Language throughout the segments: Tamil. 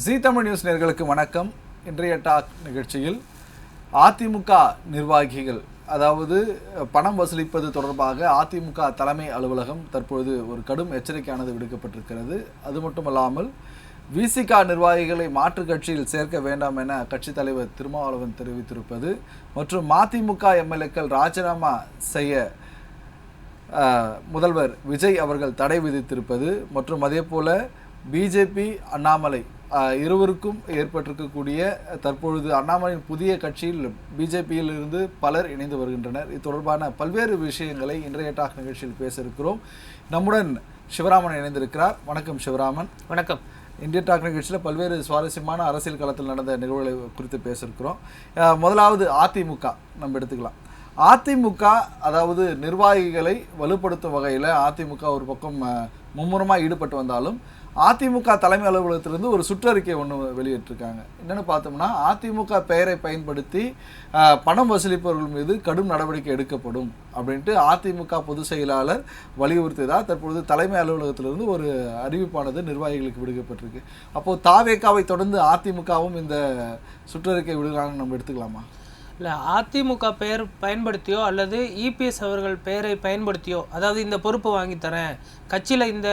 ஜீ தமிழ் நியூஸ் நேயர்களுக்கு வணக்கம். இன்றைய டாக் நிகழ்ச்சியில் அதிமுக நிர்வாகிகள், அதாவது பணம் வசூலிப்பது தொடர்பாக அதிமுக தலைமை அலுவலகம் தற்பொழுது ஒரு கடும் எச்சரிக்கையானது விடுக்கப்பட்டிருக்கிறது. அது மட்டுமல்லாமல் விசிக நிர்வாகிகளை மாற்றுக் கட்சியில் சேர்க்க வேண்டாம் என கட்சித் தலைவர் திருமாவளவன் தெரிவித்திருப்பது மற்றும் மதிமுக எம்எல்ஏக்கள் ராஜினாமா செய்ய முதல்வர் விஜய் அவர்கள் தடை விதித்திருப்பது மற்றும் அதே போல பிஜேபி அண்ணாமலை இருவருக்கும் ஏற்பட்டிருக்கக்கூடிய தற்பொழுது அண்ணாமலையின் புதிய கட்சியில் பிஜேபியில் இருந்து பலர் இணைந்து வருகின்றனர். இது தொடர்பான பல்வேறு விஷயங்களை இன்றைய டாக் நிகழ்ச்சியில் பேச இருக்கிறோம். நம்முடன் சிவராமன் இணைந்திருக்கிறார். வணக்கம் சிவராமன். வணக்கம். இந்திய டாக் நிகழ்ச்சியில் பல்வேறு சுவாரஸ்யமான அரசியல் களத்தில் நடந்த நிகழ்வுகளை குறித்து பேச இருக்கிறோம். முதலாவது அதிமுக நம்ம எடுத்துக்கலாம். அதிமுக அதாவது நிர்வாகிகளை வலுப்படுத்தும் வகையில் அதிமுக ஒரு பக்கம் மும்முரமாக ஈடுபட்டு வந்தாலும் அதிமுக தலைமை அலுவலகத்திலிருந்து ஒரு சுற்றறிக்கை ஒன்று வெளியிட்டிருக்காங்க. என்னென்னு பார்த்தோம்னா, அதிமுக பெயரை பயன்படுத்தி பணம் வசூலிப்பவர்கள் மீது கடும் நடவடிக்கை எடுக்கப்படும் அப்படின்ட்டு அதிமுக பொதுச் செயலாளர் வலியுறுத்தியதாக தற்பொழுது தலைமை அலுவலகத்திலிருந்து ஒரு அறிவிப்பானது நிர்வாகிகளுக்கு விடுக்கப்பட்டிருக்கு. அப்போது தாவேகாவை தொடர்ந்து அதிமுகவும் இந்த சுற்றறிக்கை விடுகிறாங்கன்னு நம்ம எடுத்துக்கலாமா? இல்லை, அதிமுக பெயர் பயன்படுத்தியோ அல்லது இபிஎஸ் அவர்கள் பெயரை பயன்படுத்தியோ, அதாவது இந்த பொறுப்பை வாங்கித்தரேன், கட்சியில் இந்த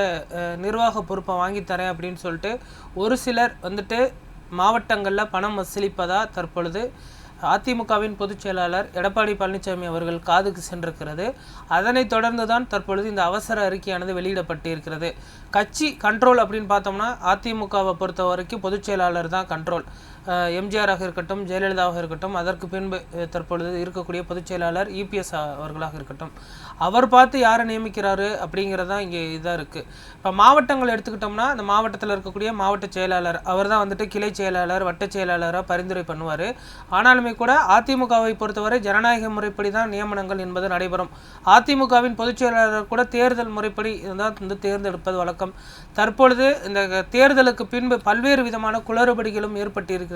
நிர்வாக பொறுப்பை வாங்கித்தரேன் அப்படின்னு சொல்லிட்டு ஒரு சிலர் வந்துட்டு மாவட்டங்களில் பணம் வசூலிப்பதாக தற்பொழுது அதிமுகவின் பொதுச் செயலாளர் எடப்பாடி பழனிசாமி அவர்கள் காதுக்கு சென்றிருக்கிறது. அதனைத் தொடர்ந்து தான் தற்பொழுது இந்த அவசர அறிக்கையானது வெளியிடப்பட்டிருக்கிறது. கட்சி கண்ட்ரோல் அப்படின்னு பார்த்தோம்னா அதிமுகவை பொறுத்த வரைக்கும் பொதுச் செயலாளர் தான் கண்ட்ரோல். எம்ஜிஆராக இருக்கட்டும், ஜெயலலிதாவாக இருக்கட்டும், அதற்கு பின்பு தற்பொழுது இருக்கக்கூடிய பொதுச் செயலாளர் இபிஎஸ் அவர்களாக இருக்கட்டும், அவர் பார்த்து யாரை நியமிக்கிறாரு அப்படிங்கிறது தான் இங்கே இதாக இருக்குது. இப்போ மாவட்டங்கள் எடுத்துக்கிட்டோம்னா, அந்த மாவட்டத்தில் இருக்கக்கூடிய மாவட்ட செயலாளர் அவர் தான் வந்துட்டு கிளை செயலாளர், வட்ட செயலாளராக பரிந்துரை பண்ணுவார். ஆனாலுமே கூட அதிமுகவை பொறுத்தவரை ஜனநாயக முறைப்படி தான் நியமனங்கள் என்பது நடைபெறும். அதிமுகவின் பொதுச் செயலாளர் கூட தேர்தல் முறைப்படி தான் வந்து தேர்ந்தெடுப்பது வழக்கம். தற்பொழுது இந்த தேர்தலுக்கு பின்பு பல்வேறு விதமான குளறுபடிகளும் ஏற்பட்டிருக்கிறது.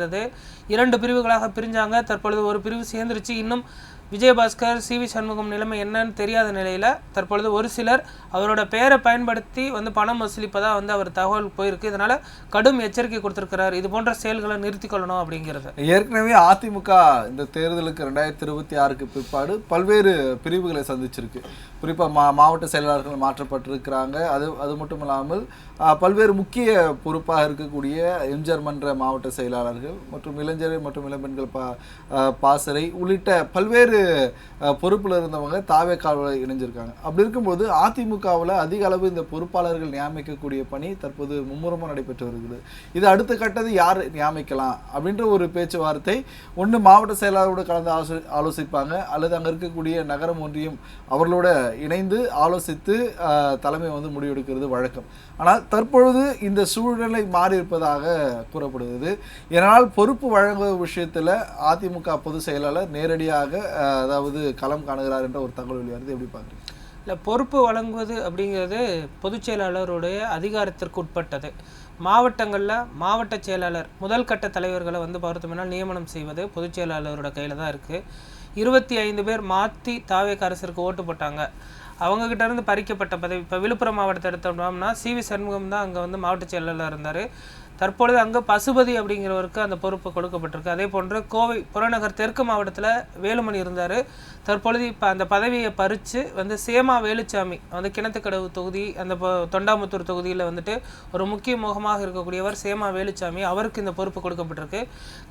2 பிரிவுகளாக பிரிஞ்சாங்க. தற்பொழுது ஒரு பிரிவு சேர்ந்துருச்சு. இன்னும் விஜயபாஸ்கர், சிவி சண்முகம் நிலைமை என்னன்னு தெரியாத நிலையில் தற்பொழுது ஒரு சிலர் அவரோட பெயரை பயன்படுத்தி வந்து பணம் வசூலிப்பதாக வந்து அவர் தகவல் போயிருக்கு. இதனால் கடும் எச்சரிக்கை கொடுத்துருக்கிறார். இது போன்ற செயல்களை நிறுத்தி கொள்ளணும் அப்படிங்கிறது. ஏற்கனவே அதிமுக இந்த தேர்தலுக்கு 2026க்கு பிற்பாடு பல்வேறு பிரிவுகளை சந்திச்சிருக்கு. குறிப்பாக மாவட்ட செயலாளர்கள் மாற்றப்பட்டிருக்கிறாங்க. அது மட்டும் இல்லாமல் பல்வேறு முக்கிய பொறுப்பாக இருக்கக்கூடிய எம்ஜிஆர் மன்ற மாவட்ட செயலாளர்கள் மற்றும் இளைஞர் மற்றும் இளம்பெண்கள் பாசறை உள்ளிட்ட பல்வேறு பொறுப்பில் இருந்தவங்க தாவேகாவில் இணைஞ்சிருக்காங்க. அப்படி இருக்கும்போது அதிமுகவில் அதிக அளவு இந்த பொறுப்பாளர்கள் நியமிக்கக்கூடிய பணி தற்போது மும்முரமாக நடைபெற்று வருகிறது. இது அடுத்த கட்டது யார் நியமிக்கலாம் அப்படின்ற ஒரு பேச்சுவார்த்தை ஒன்று மாவட்ட செயலாளரோடு கலந்து ஆலோசிப்பாங்க, அல்லது அங்கே இருக்கக்கூடிய நகரம் ஒன்றியம் அவர்களோட இணைந்து ஆலோசித்து தலைமை வந்து முடிவெடுக்கிறது வழக்கம். ஆனால் தற்பொழுது இந்த சூழ்நிலை மாறி இருப்பதாக கூறப்படுகிறது. இதனால் பொறுப்பு வழங்குவது விஷயத்தில் அதிமுக பொதுச் செயலாளர் நேரடியாக அதாவது களம் காணுகிறார் என்ற ஒரு தகவல் வெளியாகிறது. எப்படி பார்க்குறீங்க? இல்லை, பொறுப்பு வழங்குவது அப்படிங்கிறது பொதுச் செயலாளருடைய அதிகாரத்திற்கு உட்பட்டது. மாவட்டங்களில் மாவட்ட செயலாளர் முதல் கட்ட தலைவர்களை வந்து பார்த்தோம்னா நியமனம் செய்வது பொதுச் செயலாளரோட கையில் தான் இருக்குது. 25 பேர் மாற்றி தாவேக அரசிற்கு ஓட்டு போட்டாங்க. அவங்ககிட்ட இருந்து பறிக்கப்பட்ட பதவி. இப்போ விழுப்புரம் மாவட்டத்தை எடுத்தோம்னா சிவி சண்முகம் தான் அங்கே வந்து மாவட்ட செயலாளர் இருந்தார். தற்பொழுது அங்கே பசுபதி அப்படிங்கிறவருக்கு அந்த பொறுப்பு கொடுக்கப்பட்டிருக்கு. அதே போன்று கோவை புறநகர் தெற்கு மாவட்டத்தில் வேலுமணி இருந்தார். தற்பொழுது இப்போ அந்த பதவியை பறித்து வந்து சேமா வேலுச்சாமி வந்து கிணத்துக்கடவு தொகுதி, அந்த தொண்டாமுத்தூர் தொகுதியில் வந்துட்டு ஒரு முக்கிய முகமாக இருக்கக்கூடியவர் சேமா வேலுச்சாமி, அவருக்கு இந்த பொறுப்பு கொடுக்கப்பட்டிருக்கு.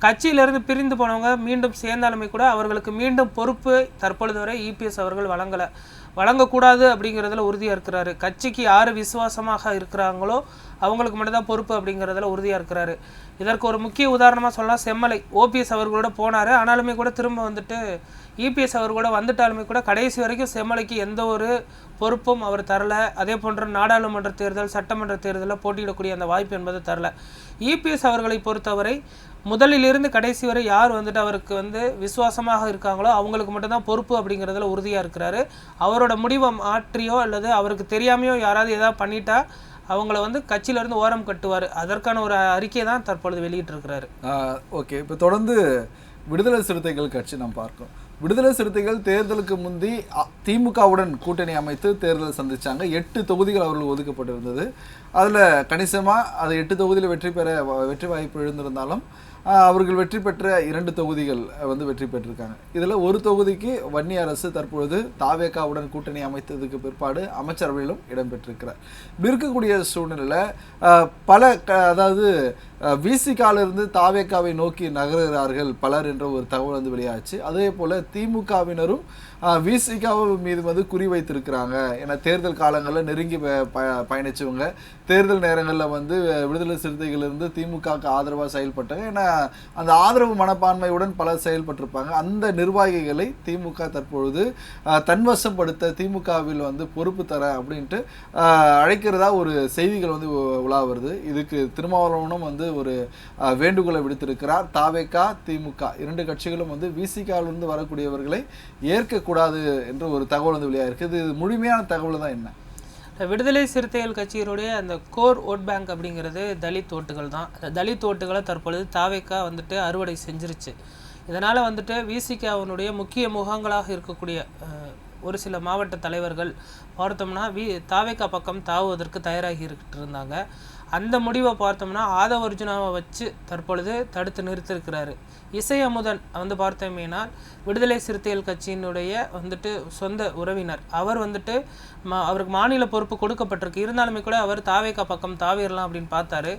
கட்சியிலிருந்து பிரிந்து போனவங்க மீண்டும் சேர்ந்தாலுமே கூட அவர்களுக்கு மீண்டும் பொறுப்பு தற்பொழுது வரை இபிஎஸ் அவர்கள் வழங்கக்கூடாது அப்படிங்கிறதுல உறுதியாக இருக்கிறாரு. கட்சிக்கு யார் விசுவாசமாக இருக்கிறாங்களோ அவங்களுக்கு மட்டும்தான் பொறுப்பு அப்படிங்கிறதுல உறுதியாக இருக்கிறாரு. இதற்கு ஒரு முக்கிய உதாரணமாக சொல்லலாம், செம்மலை ஓபிஎஸ் அவர்களோட போனார். ஆனாலுமே கூட திரும்ப வந்துட்டு இபிஎஸ் அவர்களோட வந்துட்டாலுமே கூட கடைசி வரைக்கும் செம்மலைக்கு எந்த ஒரு பொறுப்பும் அவர் தரல. அதே போன்ற நாடாளுமன்ற தேர்தல், சட்டமன்ற தேர்தலில் போட்டியிடக்கூடிய அந்த வாய்ப்பு என்பது தரல. இபிஎஸ் அவர்களை பொறுத்தவரை முதலிலிருந்து கடைசி வரை யார் வந்துட்டு அவருக்கு வந்து விசுவாசமாக இருக்காங்களோ அவங்களுக்கு மட்டும்தான் பொறுப்பு அப்படிங்கிறதுல உறுதியாக இருக்கிறாரு. அவரோட முடிவை மாற்றியோ அல்லது அவருக்கு தெரியாமையோ யாராவது எதாவது பண்ணிட்டா அவங்கள வந்து கட்சியிலேருந்து ஓரம் கட்டுவார். அதற்கான ஒரு அறிக்கையை தான் தற்பொழுது வெளியிட்டிருக்கிறாரு. ஓகே, இப்போ தொடர்ந்து விடுதலை சிறுத்தைகள் கட்சி நம்ம பார்க்கோம். விடுதலை சிறுத்தைகள் தேர்தலுக்கு முந்தி திமுகவுடன் கூட்டணி அமைத்து தேர்தலை சந்திச்சாங்க. 8 தொகுதிகள் அவர்களுக்கு ஒதுக்கப்பட்டிருந்தது. அதில் கணிசமாக அது 8 தொகுதியில் வெற்றி வாய்ப்பு எழுந்திருந்தாலும் அவர்கள் வெற்றி பெற்ற 2 தொகுதிகள் வெற்றி பெற்றிருக்காங்க. இதில் ஒரு தொகுதிக்கு வன்னி அரசு தற்பொழுது தாவேகாவுடன் கூட்டணி அமைத்ததுக்கு பிற்பாடு அமைச்சரவையிலும் இடம்பெற்றிருக்கிறார். இப்படி இருக்கக்கூடிய சூழ்நிலையில் பல அதாவது விசிகாலிருந்து தாவேகாவை நோக்கி நகருகிறார்கள் பலர் என்ற ஒரு தகவல் வெளியாச்சு. அதே போல் திமுகவினரும் விசிகா மீது குறிவைத்திருக்கிறாங்க. ஏன்னா தேர்தல் காலங்களில் நெருங்கி பயணிச்சவங்க, தேர்தல் நேரங்களில் விடுதலை சிறுத்தைகளிலிருந்து திமுகவுக்கு ஆதரவாக செயல்பட்டாங்க. ஏன்னா அந்த ஆதரவு மனப்பான்மையுடன் பலர் செயல்பட்டிருப்பாங்க. அந்த நிர்வாகிகளை திமுக தற்பொழுது தன்வசப்படுத்த திமுகவில் பொறுப்பு தர அப்படின்ட்டு அழைக்கிறதா ஒரு செய்திகள் உலா வருது. இதுக்கு திருமாவளவனும் ஒரு வேண்டுகோளை விடுத்திருக்கிறார். தாவேகா திமுக 2 கட்சிகளும் விசிகாவிலிருந்து வரக்கூடியவர்களை ஏற்கக்கூடாது என்ற ஒரு தகவல் வெளியாயிருக்கு. இது முழுமையான தகவல் தான் என்ன? விடுதலை சிறுத்தைகள் கட்சியினுடைய அந்த கோர் ஓட் பேங்க் அப்படிங்கிறது தலித் ஓட்டுகள் தான். தலித் ஓட்டுகளை தற்பொழுது தாவேகா அறுவடை செஞ்சிருச்சு. இதனால் விசிகாவினுடைய முக்கிய முகங்களாக இருக்கக்கூடிய ஒரு சில மாவட்ட தலைவர்கள் பார்த்தோம்னா தாவேகா பக்கம் தாவுவதற்கு தயாராகி இருந்தாங்க. அந்த முடிவை பார்த்தோம்னா ஆதவ அர்ஜுனாவை வச்சு தற்பொழுது தடுத்து நிறுத்திருக்கிறாரு. இசை அமுதன் பார்த்தோமேனா விடுதலை சிறுத்தைகள் கட்சியினுடைய சொந்த உறவினர். அவர் அவருக்கு மாநில பொறுப்பு கொடுக்கப்பட்டிருக்கு. இருந்தாலுமே கூட அவர் தாவேகா பக்கம் தாவிரலாம் அப்படின்னு பார்த்தாரு.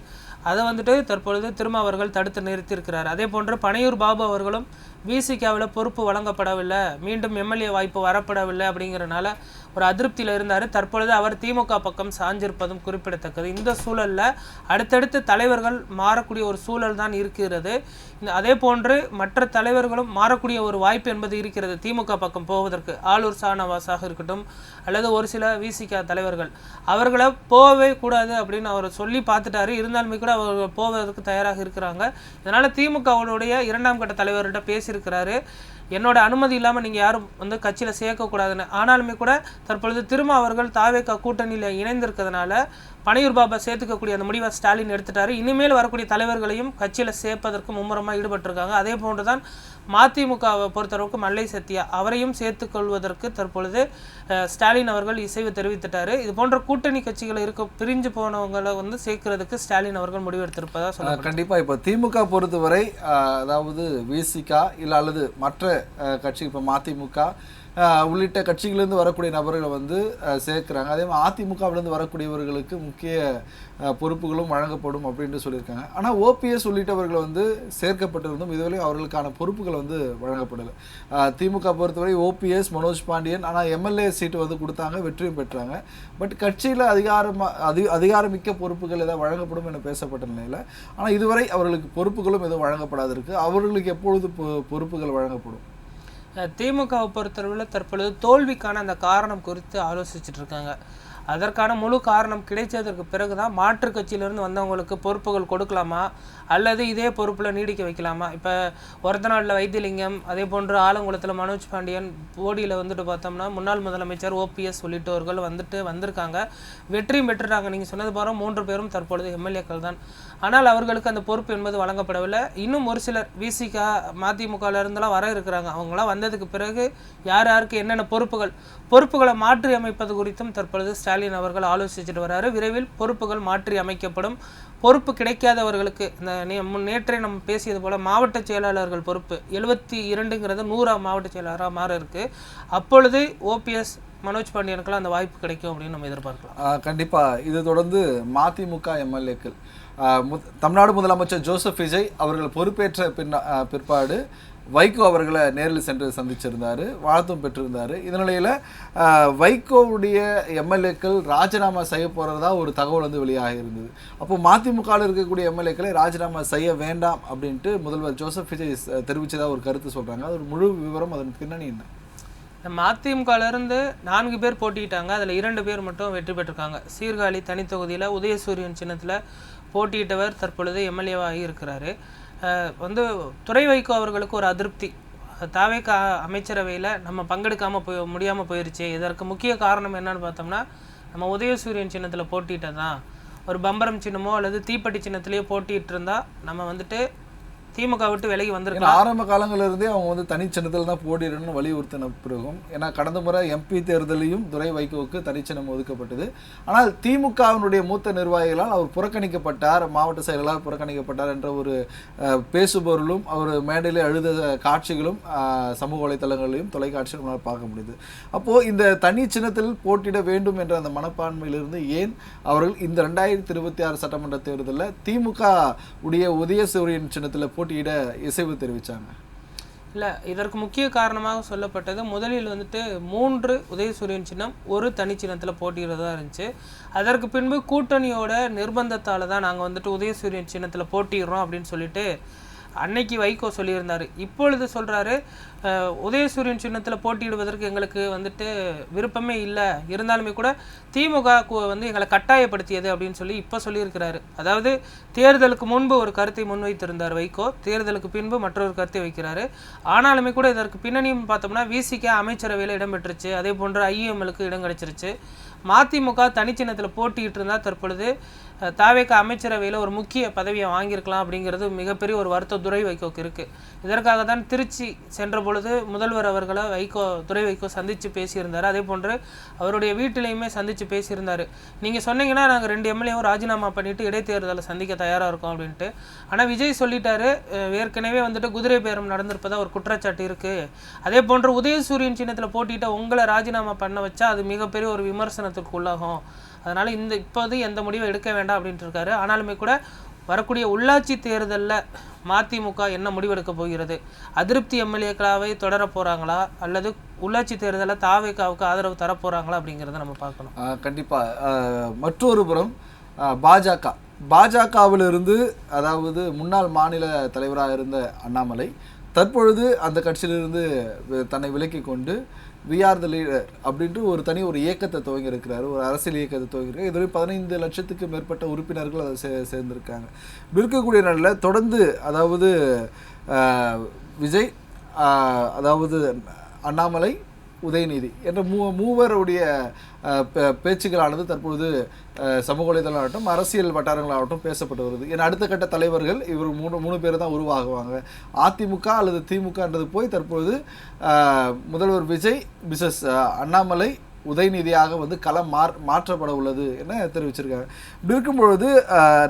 அதை தற்பொழுது திருமாவர்கள் தடுத்து நிறுத்தியிருக்கிறார். அதே போன்று பனையூர் பாபு அவர்களும் விசிகாவில் பொறுப்பு வழங்கப்படவில்லை, மீண்டும் எம்எல்ஏ வாய்ப்பு வரப்படவில்லை அப்படிங்கிறனால ஒரு அதிருப்தியில் இருந்தார். தற்பொழுது அவர் திமுக பக்கம் சாஞ்சிருப்பதும் குறிப்பிடத்தக்கது. இந்த சூழலில் அடுத்தடுத்து தலைவர்கள் மாறக்கூடிய ஒரு சூழல் தான் இருக்கிறது. அதே போன்று மற்ற தலைவர்களும் மாறக்கூடிய ஒரு வாய்ப்பு என்பது இருக்கிறது திமுக பக்கம் போவதற்கு. ஆளூர் ஷானவாஸாக இருக்கட்டும் அல்லது ஒரு சில விசிகா தலைவர்கள் அவர்களை போகவே கூடாது அப்படின்னு அவர் சொல்லி பார்த்துட்டாரு. இருந்தாலுமே கூட அவர்கள் போவதற்கு தயாராக இருக்கிறாங்க. இதனால் திமுகவுடைய 2ஆம் கட்ட தலைவர்கிட்ட பேசியிருக்கிறாரு. என்னோட அனுமதி இல்லாமல் நீங்கள் யாரும் கட்சியில் சேர்க்கக்கூடாதுன்னு. ஆனாலுமே கூட தற்பொழுது அவர்கள் தாவேகா கூட்டணியில் இணைந்திருக்கிறதுனால பனையூர் பாபா சேர்த்துக்கக்கூடிய அந்த முடிவை ஸ்டாலின் எடுத்துட்டாரு. இனிமேல் வரக்கூடிய தலைவர்களையும் கட்சியில் சேர்ப்பதற்கு மும்முரமாக ஈடுபட்டிருக்காங்க. அதே போன்று தான் மதிமுகவை பொறுத்தளவுக்கு மல்லை சத்யா அவரையும் சேர்த்துக்கொள்வதற்கு தற்பொழுது ஸ்டாலின் அவர்கள் இசைவு தெரிவித்துட்டாரு. இது போன்ற கூட்டணி கட்சிகள் பிரிஞ்சு போனவங்களை சேர்க்கிறதுக்கு ஸ்டாலின் அவர்கள் முடிவெடுத்திருப்பதா சொல்லுவாங்க. கண்டிப்பாக இப்போ திமுக பொறுத்தவரை அதாவது விசிகா இல்லை அல்லது மற்ற கட்சி இப்போ மதிமுக உள்ளிட்ட கட்சிகளிலிருந்து வரக்கூடிய நபர்களை சேர்க்குறாங்க. அதே மாதிரி அதிமுகவிலிருந்து வரக்கூடியவர்களுக்கு முக்கிய பொறுப்புகளும் வழங்கப்படும் அப்படின்ட்டு சொல்லியிருக்காங்க. ஆனால் ஓபிஎஸ் உள்ளிட்டவர்கள் சேர்க்கப்பட்டிருந்தும் இதுவரை அவர்களுக்கான பொறுப்புகள் வழங்கப்படலை. திமுக பொறுத்தவரை ஓபிஎஸ், மனோஜ் பாண்டியன் ஆனால் எம்எல்ஏ சீட்டு கொடுத்தாங்க, வெற்றியும் பெற்றாங்க. பட் கட்சியில் அதிகாரமிக்க பொறுப்புகள் ஏதாவது வழங்கப்படும் என பேசப்பட்ட நிலையில் ஆனால் இதுவரை அவர்களுக்கு பொறுப்புகளும் எதுவும் வழங்கப்படாது இருக்கு. அவர்களுக்கு எப்பொழுது பொறுப்புகள் வழங்கப்படும்? திமுகவை பொறுத்தளவில் தற்பொழுது தோல்விக்கான அந்த காரணம் குறித்து ஆலோசிச்சுட்டு இருக்காங்க. அதற்கான முழு காரணம் கிடைச்சதற்கு பிறகு தான் மாற்று கட்சியிலிருந்து வந்தவங்களுக்கு பொறுப்புகள் கொடுக்கலாமா அல்லது இதே பொறுப்பில் நீடிக்க வைக்கலாமா. இப்போ ஒரத்தநாட்டில் வைத்தியலிங்கம், அதே போன்று ஆலங்குளத்தில் மனோஜ் பாண்டியன், போடியில் பார்த்தோம்னா முன்னாள் முதலமைச்சர் ஓபிஎஸ் உள்ளிட்டவர்கள் வந்திருக்காங்க, வெற்றியும் பெற்றுட்டாங்க. நீங்கள் சொன்னது போகிற 3 பேரும் தற்பொழுது எம்எல்ஏக்கள் தான். ஆனால் அவர்களுக்கு அந்த பொறுப்பு என்பது வழங்கப்படவில்லை. இன்னும் ஒரு சிலர் விசிகா மதிமுகவிலிருந்தெல்லாம் வர இருக்கிறாங்க. அவங்களாம் வந்ததுக்கு பிறகு யார் யாருக்கு என்னென்ன பொறுப்புகளை மாற்றி அமைப்பது குறித்தும் தற்பொழுது ஸ்டாலின் அவர்கள் ஆலோசிச்சுட்டு வராரு. விரைவில் பொறுப்புகள் மாற்றி அமைக்கப்படும். பொறுப்பு கிடைக்காதவர்களுக்கு நேற்றே நம்ம பேசியது போல மாவட்ட செயலாளர்கள் பொறுப்பு 72ங்கிறது 100 மாவட்ட செயலாளராக மாற இருக்கு. அப்பொழுது ஓபிஎஸ், மனோஜ் பாண்டியனுக்கெல்லாம் அந்த வாய்ப்பு கிடைக்கும் அப்படின்னு நம்ம எதிர்பார்க்கலாம். கண்டிப்பாக. இது தொடர்ந்து மதிமுக எம்எல்ஏக்கள் தமிழ்நாடு முதலமைச்சர் ஜோசப் விஜய் அவர்கள் பொறுப்பேற்ற பிற்பாடு வைகோ அவர்களை நேரில் சென்று சந்திச்சிருந்தார், வாழ்த்தும் பெற்றிருந்தார். இதனிலையில் வைகோவுடைய எம்எல்ஏக்கள் ராஜினாமா செய்ய போகிறதா ஒரு தகவல் வெளியாக இருந்தது. அப்போ மதிமுகவில் இருக்கக்கூடிய எம்எல்ஏக்களை ராஜினாமா செய்ய வேண்டாம் அப்படின்ட்டு முதல்வர் ஜோசப் விஜய் தெரிவித்ததாக ஒரு கருத்து சொல்கிறாங்க. அது ஒரு முழு விவரம், அதன் பின்னணி என்ன? மதிமுகவிலிருந்து 4 பேர் போட்டிட்டாங்க. அதில் 2 பேர் மட்டும் வெற்றி பெற்றிருக்காங்க. சீர்காழி தனித்தொகுதியில் உதயசூரியன் சின்னத்தில் போட்டியிட்டவர் தற்பொழுது எம்எல்ஏவாகி இருக்கிறாரு. துரை வைகோ அவர்களுக்கு ஒரு அதிருப்தி. தாவேகா அமைச்சரவையில் நம்ம பங்கெடுக்காமல் முடியாமல் போயிடுச்சு. இதற்கு முக்கிய காரணம் என்னன்னு பார்த்தோம்னா நம்ம உதயசூரியன் சின்னத்தில் போட்டிட்டது தான். ஒரு பம்பரம் சின்னமோ அல்லது தீப்பெட்டி சின்னத்திலேயோ போட்டிட்டு இருந்தால் நம்ம திமுக விட்டு விலகி ஏன்னா வந்திருக்கலாம். ஆரம்ப காலங்கள்ல இருந்தே அவங்க வந்து தனிச்சின்னத்தில் தான் போட்டியிடணும்னு வலியுறுத்தின பிறகும், ஏன்னா கடந்த முறை எம்பி தேர்தலையும் துரை வைகோவுக்கு தனிச்சின்னம் ஒதுக்கப்பட்டது. ஆனால் திமுகவினுடைய மூத்த நிர்வாகிகளால் அவர் புறக்கணிக்கப்பட்டார், மாவட்ட செயலாளர் புறக்கணிக்கப்பட்டார் என்ற ஒரு பேசுபொருளும் அவர் மேடையிலே அழுத காட்சிகளும் சமூக வலைத்தளங்களையும் தொலைக்காட்சியும் நம்மளால் பார்க்க முடியுது. அப்போது இந்த தனி சின்னத்தில் போட்டியிட வேண்டும் என்ற அந்த மனப்பான்மையிலிருந்து ஏன் அவர்கள் இந்த 2026 சட்டமன்ற தேர்தலில் திமுக உடைய உதயசூரியன் சின்னத்தில் போட்டியிட இசைவு தெரிவித்தாங்க? இல்லை, இதற்கு முக்கிய காரணமாக சொல்லப்பட்டது முதலில் வந்துட்டு 3 உதயசூரியன் சின்னம் ஒரு தனி சின்னத்தில் போட்டியிடுறதா இருந்துச்சு. அதற்கு பின்பு கூட்டணியோட நிர்பந்தத்தால் தான் நாங்கள் வந்துட்டு உதயசூரியன் சின்னத்தில் போட்டிடுறோம் அப்படின்னு சொல்லிட்டு அன்னைக்கு வைகோ சொல்லியிருந்தார். இப்பொழுது சொல்கிறாரு உதயசூரியன் சின்னத்தில் போட்டியிடுவதற்கு எங்களுக்கு வந்துட்டு விருப்பமே இல்லை, இருந்தாலுமே கூட திமுக வந்து எங்களை கட்டாயப்படுத்தியது அப்படின்னு சொல்லி இப்போ சொல்லியிருக்கிறாரு. அதாவது தேர்தலுக்கு முன்பு ஒரு கருத்தை முன்வைத்திருந்தார் வைகோ, தேர்தலுக்கு பின்பு மற்றொரு கருத்தை வைக்கிறாரு. ஆனாலுமே கூட இதற்கு பின்னணியும் பார்த்தோம்னா விசிக அமைச்சரவையில் இடம் பெற்றுச்சு, அதே போன்று ஐஎம்எலுக்கு இடம் கிடைச்சிருச்சு. மதிமுக தனிச்சின்னத்தில் போட்டிட்டு இருந்தால் தற்பொழுது தாவேக அமைச்சரவையில் ஒரு முக்கிய பதவியை வாங்கியிருக்கலாம் அப்படிங்கிறது மிகப்பெரிய ஒரு வருத்தம் துரை வைகோக்கு இருக்குது. இதற்காக தான் திருச்சி சென்ற பொழுது முதல்வர் அவர்களை துரை வைகோ சந்தித்து பேசியிருந்தார். அதே போன்று அவருடைய வீட்டிலையுமே சந்தித்து பேசியிருந்தார். நீங்கள் சொன்னீங்கன்னா நாங்கள் 2 எம்எல்ஏவும் ராஜினாமா பண்ணிவிட்டு இடைத்தேர்தலை சந்திக்க தயாராக இருக்கோம் அப்படின்ட்டு. ஆனால் விஜய் சொல்லிட்டாரு, ஏற்கனவே வந்துட்டு குதிரை பேரம் நடந்திருப்பதா ஒரு குற்றச்சாட்டு இருக்குது. அதே போன்று உதயசூரியன் சின்னத்தில் போட்டிட்டு உங்களை ராஜினாமா பண்ண வச்சா அது மிகப்பெரிய ஒரு விமர்சனத்துக்கு உள்ளாகும், அதனால் இப்போது எந்த முடிவை எடுக்க வேண்டாம் அப்படின்ட்டு இருக்காரு. ஆனாலுமே கூட வரக்கூடிய உள்ளாட்சி தேர்தலில் மதிமுக என்ன முடிவெடுக்க போகிறது? அதிருப்தி எம்எல்ஏக்களாவை தொடர போகிறாங்களா அல்லது உள்ளாட்சி தேர்தலில் தாவேகாவுக்கு ஆதரவு தரப்போகிறாங்களா அப்படிங்கிறத நம்ம பார்க்கணும். கண்டிப்பாக. மற்றொரு புறம் பாஜகவிலிருந்து, அதாவது முன்னாள் மாநில தலைவராக இருந்த அண்ணாமலை தற்பொழுது அந்த கட்சியிலிருந்து தன்னை விலக்கி கொண்டு வி ஆர் த லீடர் அப்படின்ட்டு ஒரு இயக்கத்தை துவங்கியிருக்கிறாரு, ஒரு அரசியல் இயக்கத்தை துவங்கியிருக்காரு. இதுவரை 15 லட்சத்துக்கு மேற்பட்ட உறுப்பினர்கள் அதை சேர்ந்திருக்காங்க. இருக்கக்கூடிய நாளில் தொடர்ந்து, அதாவது விஜய், அதாவது அண்ணாமலை, உதயநிதி என்ற மூவருடைய பேச்சுக்களானது தற்பொழுது சமூக வலைதளமாகட்டும் அரசியல் வட்டாரங்களாகட்டும் பேசப்பட்டு வருது. ஏன்னா அடுத்த கட்ட தலைவர்கள் இவர் மூணு பேர் தான் உருவாகுவாங்க. அதிமுக அல்லது திமுகன்றது போய் தற்பொழுது முதல்வர் விஜய் பிசஸ் அண்ணாமலை, உதயநிதியாக வந்து களம் மாற்றப்பட உள்ளது என தெரிவிச்சிருக்காங்க. இப்படி இருக்கும்பொழுது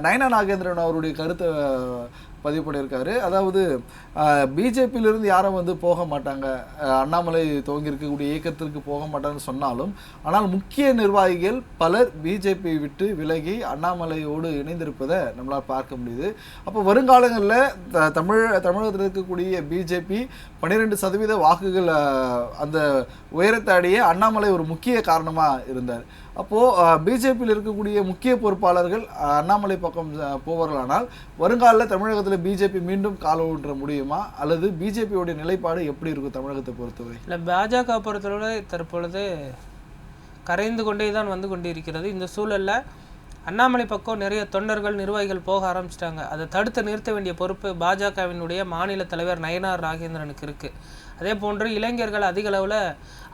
நயனா நாகேந்திரன் அவருடைய கருத்தை பதிவு பண்ணியிருக்காரு. அதாவது பிஜேபியிலிருந்து யாரும் வந்து போக மாட்டாங்க, அண்ணாமலை துவங்கியிருக்கக்கூடிய இயக்கத்திற்கு போக மாட்டாங்கன்னு சொன்னாலும், ஆனால் முக்கிய நிர்வாகிகள் பலர் பிஜேபி விட்டு விலகி அண்ணாமலையோடு இணைந்திருப்பதை நம்மளால் பார்க்க முடியுது. அப்போ வருங்காலங்களில் தமிழகத்தில் இருக்கக்கூடிய பிஜேபி 12% வாக்குகள் அந்த உயரத்தாடியே அண்ணாமலை ஒரு முக்கிய காரணமாக இருந்தார். அப்போது பிஜேபியில் இருக்கக்கூடிய முக்கிய பொறுப்பாளர்கள் அண்ணாமலை பக்கம் போவார்களானால் வருங்காலில் தமிழகத்தில் பிஜேபி மீண்டும் கால் ஊன்ற முடியுமா, அல்லது பிஜேபியோடைய நிலைப்பாடு எப்படி இருக்கும் தமிழகத்தை பொறுத்தவரை? இல்லை, பாஜக பொறுத்தவரை தற்பொழுது கரைந்து கொண்டே தான் வந்து கொண்டிருக்கிறது. இந்த சூழலில் அண்ணாமலை பக்கம் நிறைய தொண்டர்கள் நிர்வாகிகள் போக ஆரம்பிச்சிட்டாங்க. அதை தடுத்து நிறுத்த வேண்டிய பொறுப்பு பாஜகவினுடைய மாநில தலைவர் நயனார் நாகேந்திரனுக்கு இருக்குது. அதே போன்று இளைஞர்கள் அதிக அளவில்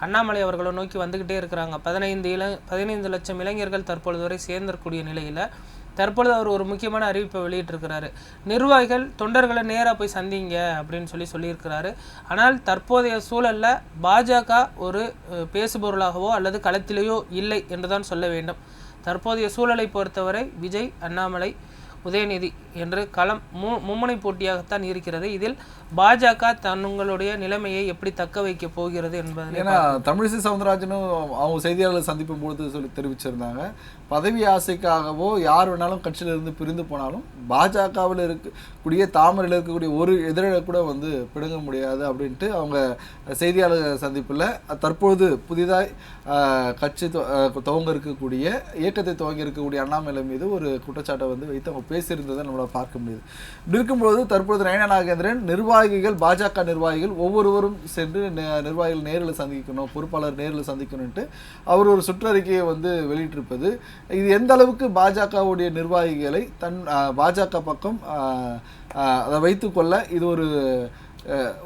அண்ணாமலை அவர்களை நோக்கி வந்துக்கிட்டே இருக்கிறாங்க. 15 லட்சம் இளைஞர்கள் தற்பொழுது வரை சேர்ந்திருக்கக்கூடிய நிலையில் தற்பொழுது அவர் ஒரு முக்கியமான அறிவிப்பை வெளியிட்டிருக்கிறாரு. நிர்வாகிகள் தொண்டர்களை நேராக போய் சந்திங்க அப்படின்னு சொல்லியிருக்கிறாரு. ஆனால் தற்போதைய சூழலில் பாஜக ஒரு பேசுபொருளாகவோ அல்லது களத்திலேயோ இல்லை என்றுதான் சொல்ல வேண்டும். தற்போதைய சூழலை பொறுத்தவரை விஜய், அண்ணாமலை, உதயநிதி என்று களம் மும்முனை போட்டியாகத்தான் இருக்கிறது. இதில் பாஜக தங்களுடைய நிலைமையை எப்படி தக்க வைக்க போகிறது என்பதை, ஏன்னா தமிழிசை சவுந்தரராஜனும் அவங்க செய்தியாளர்கள் சந்திப்பும் பொழுது தெரிவிச்சிருந்தாங்க, பதவி ஆசைக்காகவோ யார் வேணாலும் கட்சியிலிருந்து பிரிந்து போனாலும் பாஜகவில் இருக்கக்கூடிய தாமரையில் இருக்கக்கூடிய ஒரு எதிரில கூட வந்து பிடுங்க முடியாது அப்படின்ட்டு அவங்க செய்தியாளர் சந்திப்பில் தற்பொழுது புதிதாய் கட்சி துவங்க இருக்கக்கூடிய இயக்கத்தை துவங்கி இருக்கக்கூடிய அண்ணாமலை மீது ஒரு குற்றச்சாட்டை வந்து வைத்து அவங்க பேசியிருந்ததை நம்மளால் பார்க்க முடியுது. இப்படி இருக்கும்போது தற்பொழுது நயனா நாகேந்திரன் நிர்வாகிகள், பாஜக நிர்வாகிகள் ஒவ்வொருவரும் சென்று நிர்வாகிகள் நேரில் சந்திக்கணும், பொறுப்பாளர் நேரில் சந்திக்கணும்ட்டு அவர் ஒரு சுற்றறிக்கையை வந்து வெளியிட்டிருப்பது, இது எந்த அளவுக்கு பாஜகவுடைய நிர்வாகிகளை பாஜக பக்கம் அதை வைத்துக்கொள்ள இது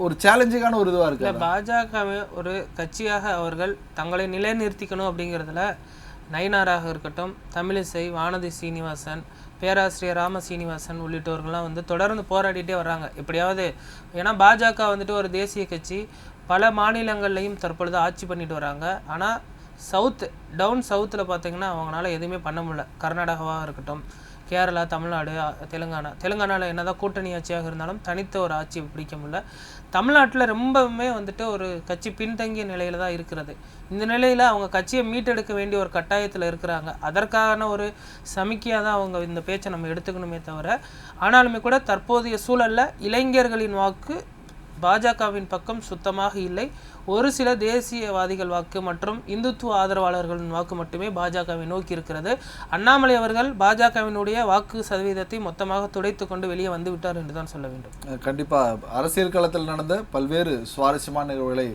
ஒரு சேலஞ்சிங்கான ஒரு இதுவாக இருக்குது. பாஜகவை ஒரு கட்சியாக அவர்கள் தங்களை நிலைநிறுத்திக்கணும் அப்படிங்கிறதுல நயினாராக இருக்கட்டும், தமிழிசை, வானதி சீனிவாசன், பேராசிரியர் ராம சீனிவாசன் உள்ளிட்டவர்கள்லாம் வந்து தொடர்ந்து போராடிட்டே வர்றாங்க. எப்படியாவது, ஏன்னா பாஜக வந்துட்டு ஒரு தேசிய கட்சி, பல மாநிலங்கள்லையும் தற்பொழுது ஆட்சி பண்ணிட்டு வராங்க. ஆனால் டவுன் சவுத்தில் பார்த்தீங்கன்னா அவங்களால எதுவுமே பண்ண முடியல. கர்நாடகாவாக இருக்கட்டும், கேரளா, தமிழ்நாடு, தெலுங்கானாவில் என்னதான் கூட்டணி ஆட்சியாக இருந்தாலும் தனித்த ஒரு ஆட்சி பிடிக்க முடியல. தமிழ்நாட்டில் ரொம்பவுமே வந்துட்டு ஒரு கட்சி பின்தங்கிய நிலையில் தான் இருக்கிறது. இந்த நிலையில் அவங்க கட்சியை மீட்டெடுக்க வேண்டிய ஒரு கட்டாயத்தில் இருக்கிறாங்க. அதற்கான ஒரு சமிக்கையாக தான் அவங்க இந்த பேச்சை நம்ம எடுத்துக்கணுமே தவிர, ஆனாலுமே கூட தற்போதைய சூழலில் இளைஞர்களின் வாக்கு பாஜகவின் பக்கம் சுத்தமாக இல்லை. ஒரு சில தேசியவாதிகள் வாக்கு மற்றும் இந்துத்துவ ஆதரவாளர்களின் வாக்கு மட்டுமே பாஜகவை நோக்கி இருக்கிறது. அண்ணாமலை அவர்கள் பாஜகவினுடைய வாக்கு சதவீதத்தை மொத்தமாக துடைத்து கொண்டு வெளியே வந்து விட்டார் என்று தான் சொல்ல வேண்டும். கண்டிப்பாக அரசியல் களத்தில் நடந்த பல்வேறு சுவாரஸ்யமான நிகழ்வுகளை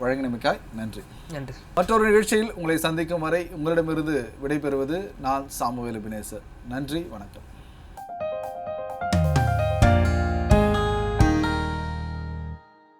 வழங்கினமைக்காய் நன்றி. நன்றி. மற்றொரு நிகழ்ச்சியில் உங்களை சந்திக்கும் வரை உங்களிடமிருந்து விடைபெறுவது நான் சாமுவேல் எபினேசர். நன்றி, வணக்கம்.